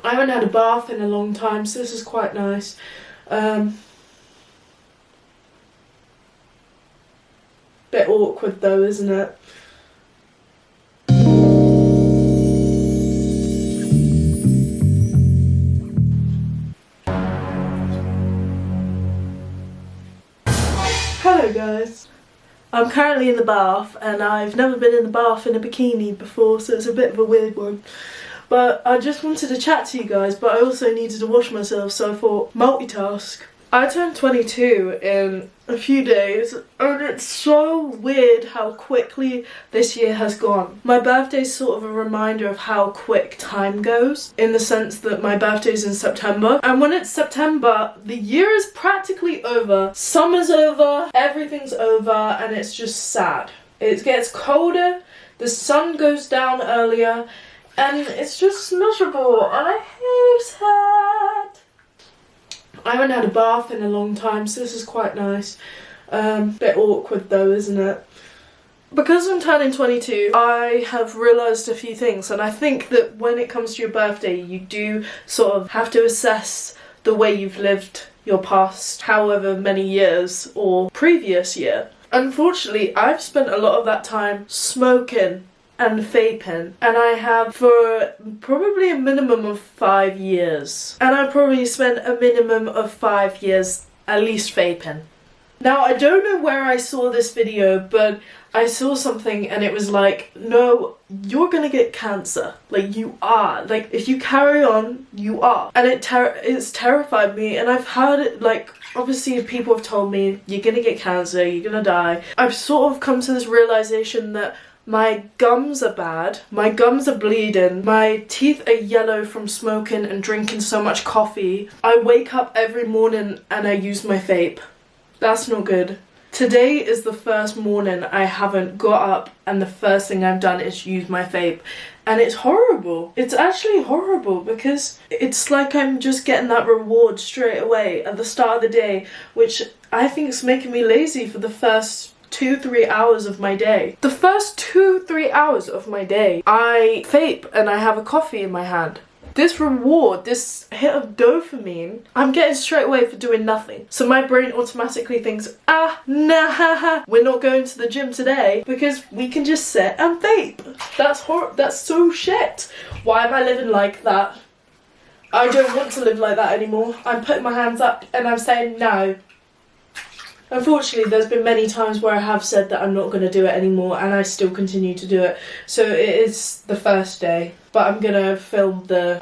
I haven't had a bath in a long time, so this is quite nice. Bit awkward though, isn't it? Hello guys. I'm currently in the bath and I've never been in the bath in a bikini before, so it's a bit of a weird one. But I just wanted to chat to you guys, but I also needed to wash myself, so I thought multitask. I turned 22 in a few days and it's so weird how quickly this year has gone. My birthday's sort of a reminder of how quick time goes, in the sense that my birthday's in September, and when it's September the year is practically over, summer's over, everything's over, and it's just sad. It gets colder, the sun goes down earlier, and it's just miserable and I hate it. I haven't had a bath in a long time, so this is quite nice. Bit awkward though, isn't it? Because I'm turning 22, I have realised a few things, and I think that when it comes to your birthday, you do sort of have to assess the way you've lived your past however many years or previous year. Unfortunately, I've spent a lot of that time smoking and vaping, and I have for probably a minimum of 5 years, and I probably spent a minimum of 5 years at least vaping. Now I don't know where I saw this video, but I saw something and it was like, no, you're gonna get cancer, like you are, like if you carry on you are, and it's terrified me. And I've heard it, like obviously people have told me you're gonna get cancer, you're gonna die. I've sort of come to this realization that my gums are bad, my gums are bleeding, my teeth are yellow from smoking and drinking so much coffee. I wake up every morning and I use my vape. That's not good. Today is the first morning I haven't got up and the first thing I've done is use my vape. And it's horrible. It's actually horrible because it's like I'm just getting that reward straight away at the start of the day, which I think is making me lazy for the first 2-3 hours of my day. The first 2-3 hours of my day, I vape and I have a coffee in my hand. This reward, this hit of dopamine, I'm getting straight away for doing nothing. So my brain automatically thinks, nah, we're not going to the gym today because we can just sit and vape. That's so shit. Why am I living like that? I don't want to live like that anymore. I'm putting my hands up and I'm saying no. Unfortunately, there's been many times where I have said that I'm not going to do it anymore and I still continue to do it. So it is the first day, but I'm going to film the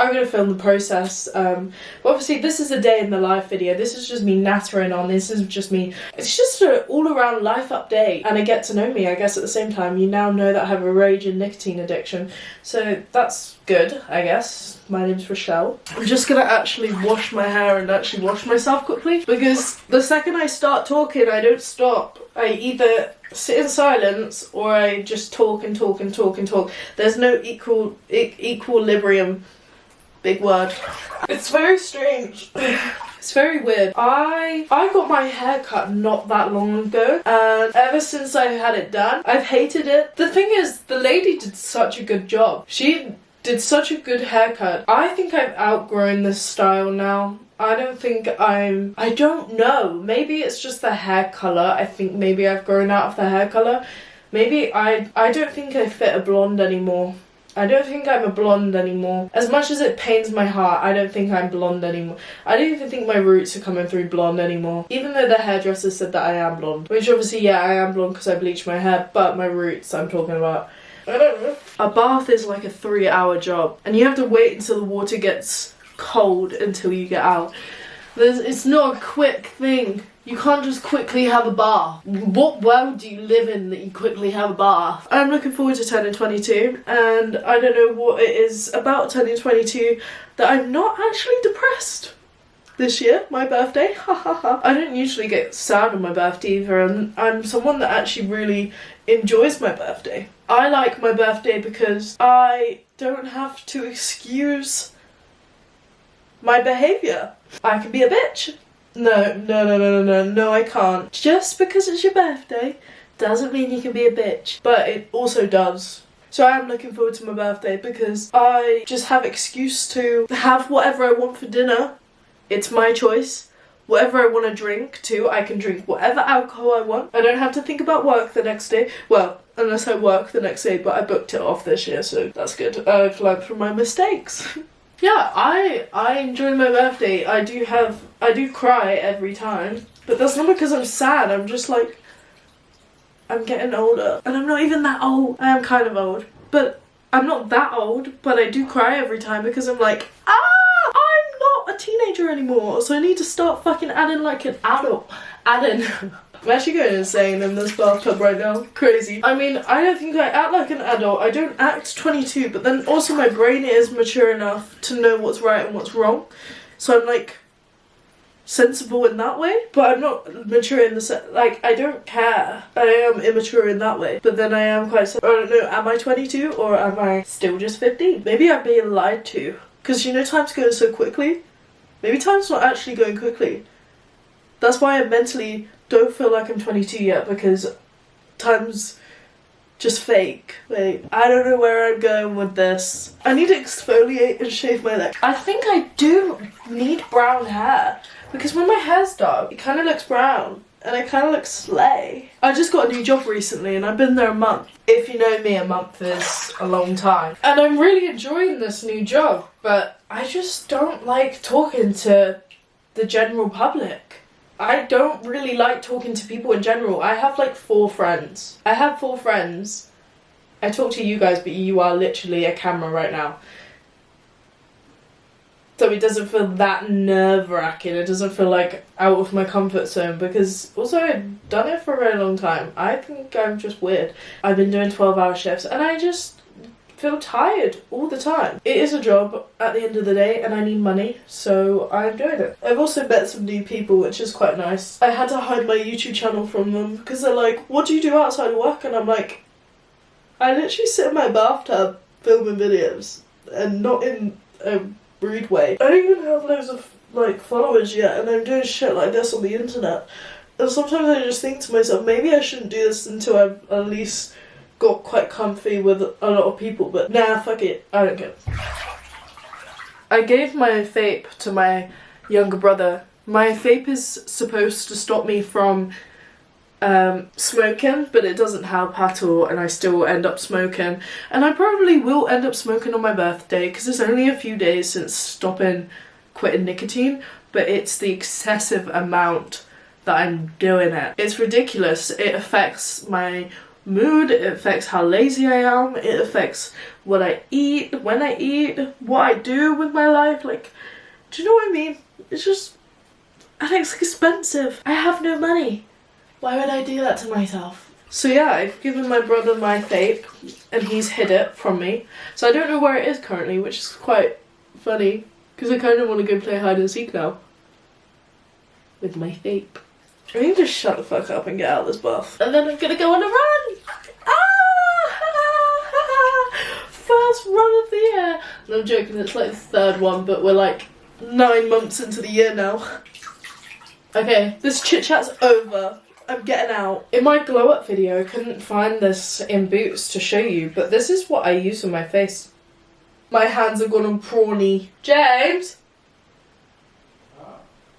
process. But obviously this is a day in the life video. This is just me nattering on. This is just me. It's just an all-around life update, and a get to know me, I guess. At the same time, you now know that I have a raging nicotine addiction. So that's good, I guess. My name's Rochelle. I'm just gonna actually wash my hair and actually wash myself quickly, because the second I start talking, I don't stop. I either sit in silence or I just talk and talk and talk and talk. There's no equilibrium. Big word. It's very strange. It's very weird. I got my hair cut not that long ago, and ever since I've had it done, I've hated it. The thing is, the lady did such a good job. She did such a good haircut. I think I've outgrown this style now. I don't know. Maybe it's just the hair colour. I think maybe I've grown out of the hair colour. Maybe I don't think I fit a blonde anymore. I don't think I'm a blonde anymore. As much as it pains my heart, I don't think I'm blonde anymore. I don't even think my roots are coming through blonde anymore. Even though the hairdresser said that I am blonde. Which obviously, yeah, I am blonde because I bleached my hair, but my roots I'm talking about. I don't know. A bath is like a 3-hour job, and you have to wait until the water gets cold until you get out. It's not a quick thing. You can't just quickly have a bath. What world do you live in that you quickly have a bath? I'm looking forward to turning 22, and I don't know what it is about turning 22 that I'm not actually depressed. This year, my birthday, I don't usually get sad on my birthday either, and I'm someone that actually really enjoys my birthday. I like my birthday because I don't have to excuse my behaviour. I can be a bitch. No, I can't. Just because it's your birthday doesn't mean you can be a bitch, but it also does. So I am looking forward to my birthday because I just have excuse to have whatever I want for dinner. It's my choice. Whatever I want to drink too, I can drink whatever alcohol I want. I don't have to think about work the next day. Well, unless I work the next day, but I booked it off this year, so that's good. I've learned from my mistakes. Yeah, I enjoy my birthday. I do cry every time, but that's not because I'm sad. I'm just like, I'm getting older, and I'm not even that old. I am kind of old, but I'm not that old, but I do cry every time because I'm like, I'm not a teenager anymore, so I need to start fucking adding like an adult. I'm actually going insane in this bathtub right now. Crazy. I mean, I don't think I act like an adult. I don't act 22, but then also my brain is mature enough to know what's right and what's wrong. So I'm like sensible in that way, but I'm not mature in the like, I don't care. I am immature in that way, but then I am quite I don't know, am I 22 or am I still just 15? Maybe I'm being lied to, because you know time's going so quickly. Maybe time's not actually going quickly. That's why I mentally don't feel like I'm 22 yet, because time's just fake. Wait, I don't know where I'm going with this. I need to exfoliate and shave my leg. I think I do need brown hair, because when my hair's dark, it kind of looks brown, and I kind of look slay. I just got a new job recently, and I've been there a month. If you know me, a month is a long time. And I'm really enjoying this new job, but I just don't like talking to the general public. I don't really like talking to people in general. I have like 4 friends. I have 4 friends. I talk to you guys, but you are literally a camera right now. So it doesn't feel that nerve-wracking. It doesn't feel like out of my comfort zone, because also I've done it for a very long time. I think I'm just weird. I've been doing 12-hour shifts and I just feel tired all the time. It is a job at the end of the day and I need money, so I'm doing it. I've also met some new people, which is quite nice. I had to hide my YouTube channel from them because they're like, what do you do outside of work? And I'm like, I literally sit in my bathtub filming videos, and not in a rude way. I don't even have loads of like followers yet, and I'm doing shit like this on the internet. And sometimes I just think to myself, maybe I shouldn't do this until I've at least got quite comfy with a lot of people, but nah, fuck it, I don't care. I gave my vape to my younger brother. My vape is supposed to stop me from smoking, but it doesn't help at all, and I still end up smoking. And I probably will end up smoking on my birthday, because it's only a few days since quitting nicotine, but it's the excessive amount that I'm doing it. It's ridiculous. It affects my mood, it affects how lazy I am, it affects what I eat, when I eat, what I do with my life. Like, do you know what I mean? It's just, and it's expensive. I have no money. Why would I do that to myself? So yeah, I've given my brother my vape and he's hid it from me. So I don't know where it is currently, which is quite funny, because I kind of want to go play hide and seek now with my vape. I need to shut the fuck up and get out of this bath. And then I'm gonna go on a run! First run of the year! No, I'm joking, it's like the 3rd one, but we're like 9 months into the year now. Okay, this chit chat's over. I'm getting out. In my glow up video, I couldn't find this in Boots to show you, but this is what I use on my face. My hands have gone on prawny. James?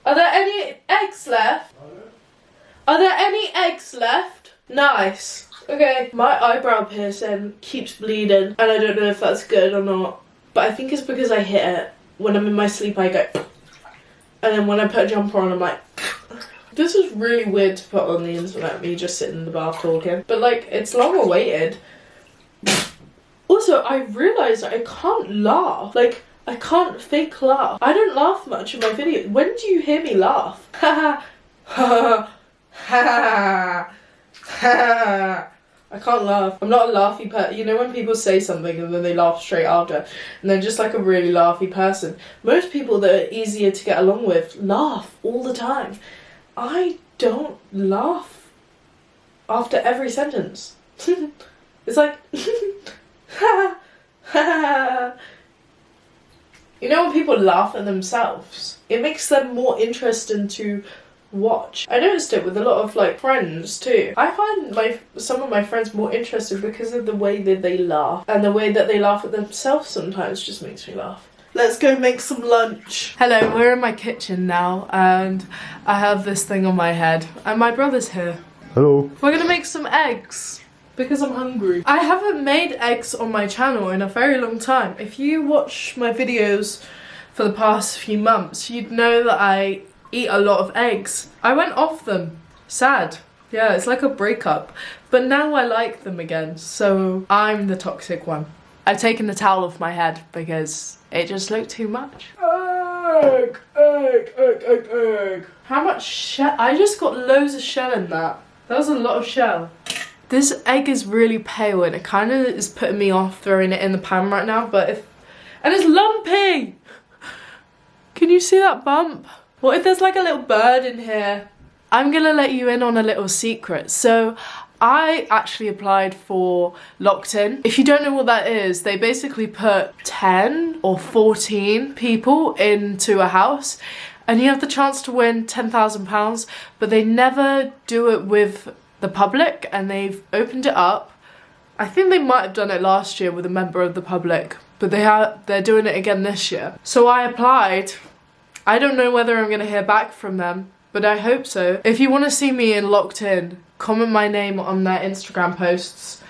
Are there any eggs left? Are there any eggs left? Nice. Okay, my eyebrow piercing keeps bleeding, and I don't know if that's good or not, but I think it's because I hit it. When I'm in my sleep, I go, and then when I put a jumper on, I'm like, this is really weird to put on the internet, me just sitting in the bath talking, but like, it's long awaited. Also, I realised that I can't laugh. Like, I can't fake laugh. I don't laugh much in my video. When do you hear me laugh? Ha ha ha ha. I can't laugh. I'm not a laughy person. You know when people say something and then they laugh straight after, and they're just like a really laughy person. Most people that are easier to get along with laugh all the time. I don't laugh after every sentence. It's like, ha ha. You know when people laugh at themselves, it makes them more interesting to watch. I noticed it with a lot of like friends too. I find some of my friends more interested because of the way that they laugh, and the way that they laugh at themselves sometimes just makes me laugh. Let's go make some lunch. Hello, we're in my kitchen now and I have this thing on my head and my brother's here. Hello. We're gonna make some eggs because I'm hungry. I haven't made eggs on my channel in a very long time. If you watch my videos for the past few months, you'd know that I eat a lot of eggs. I went off them. Sad. Yeah, it's like a breakup. But now I like them again, so I'm the toxic one. I've taken the towel off my head because it just looked too much. Egg, egg, egg, egg, egg. How much shell? I just got loads of shell in that. That was a lot of shell. This egg is really pale and it kind of is putting me off throwing it in the pan right now, but and it's lumpy! Can you see that bump? What if there's like a little bird in here? I'm gonna let you in on a little secret. So I actually applied for Locked In. If you don't know what that is, they basically put 10 or 14 people into a house and you have the chance to win £10,000, but they never do it with the public and they've opened it up. I think they might have done it last year with a member of the public, but they're doing it again this year. So I applied. I don't know whether I'm gonna hear back from them, but I hope so. If you want to see me in Locked In, comment my name on their Instagram posts.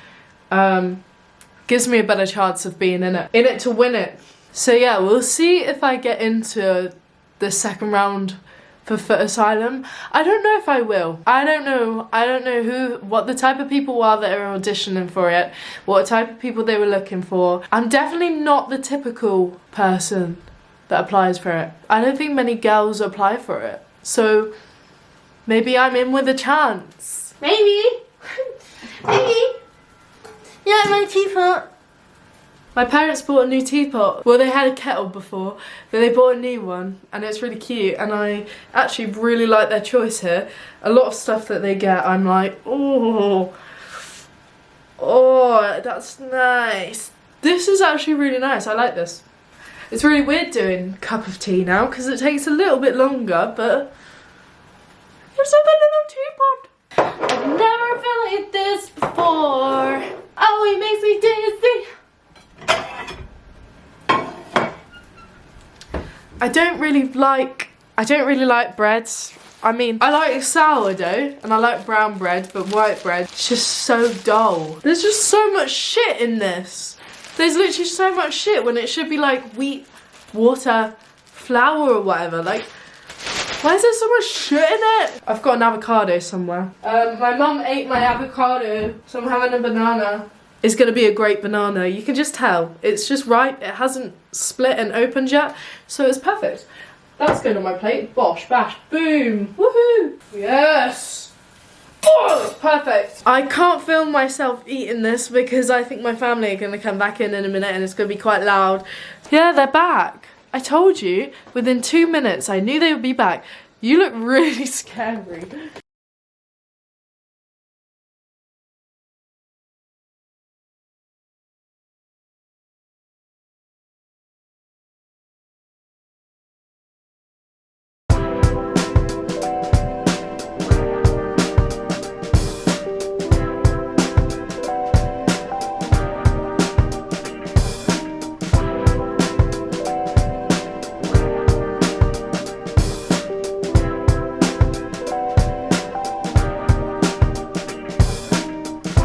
Gives me a better chance of being in it. In it to win it. So yeah, we'll see if I get into the second round for Foot Asylum. I don't know if I will. I don't know what the type of people are that are auditioning for it, what type of people they were looking for. I'm definitely not the typical person that applies for it. I don't think many girls apply for it. So maybe I'm in with a chance. Maybe. Maybe. You like my teapot? My parents bought a new teapot. Well, they had a kettle before, but they bought a new one and it's really cute and I actually really like their choice here. A lot of stuff that they get, I'm like, oh, that's nice. This is actually really nice. I like this. It's really weird doing cup of tea now because it takes a little bit longer, but it's like a little teapot. I've never felt like this before. Oh, it makes me dizzy. I don't really like breads. I mean, I like sourdough and I like brown bread, but white bread, it's just so dull. There's just so much shit in this. There's literally so much shit when it should be like wheat, water, flour or whatever. Like, why is there so much shit in it? I've got an avocado somewhere. My mum ate my avocado, so I'm having a banana. It's gonna be a great banana. You can just tell. It's just ripe. It hasn't split and opened yet, so it's perfect. That's going on my plate. Bosh, bash, boom. Woohoo! Yes! Oh, it's perfect. I can't film myself eating this because I think my family are going to come back in a minute and it's going to be quite loud. Yeah, they're back. I told you, within 2 minutes, I knew they would be back. You look really scary.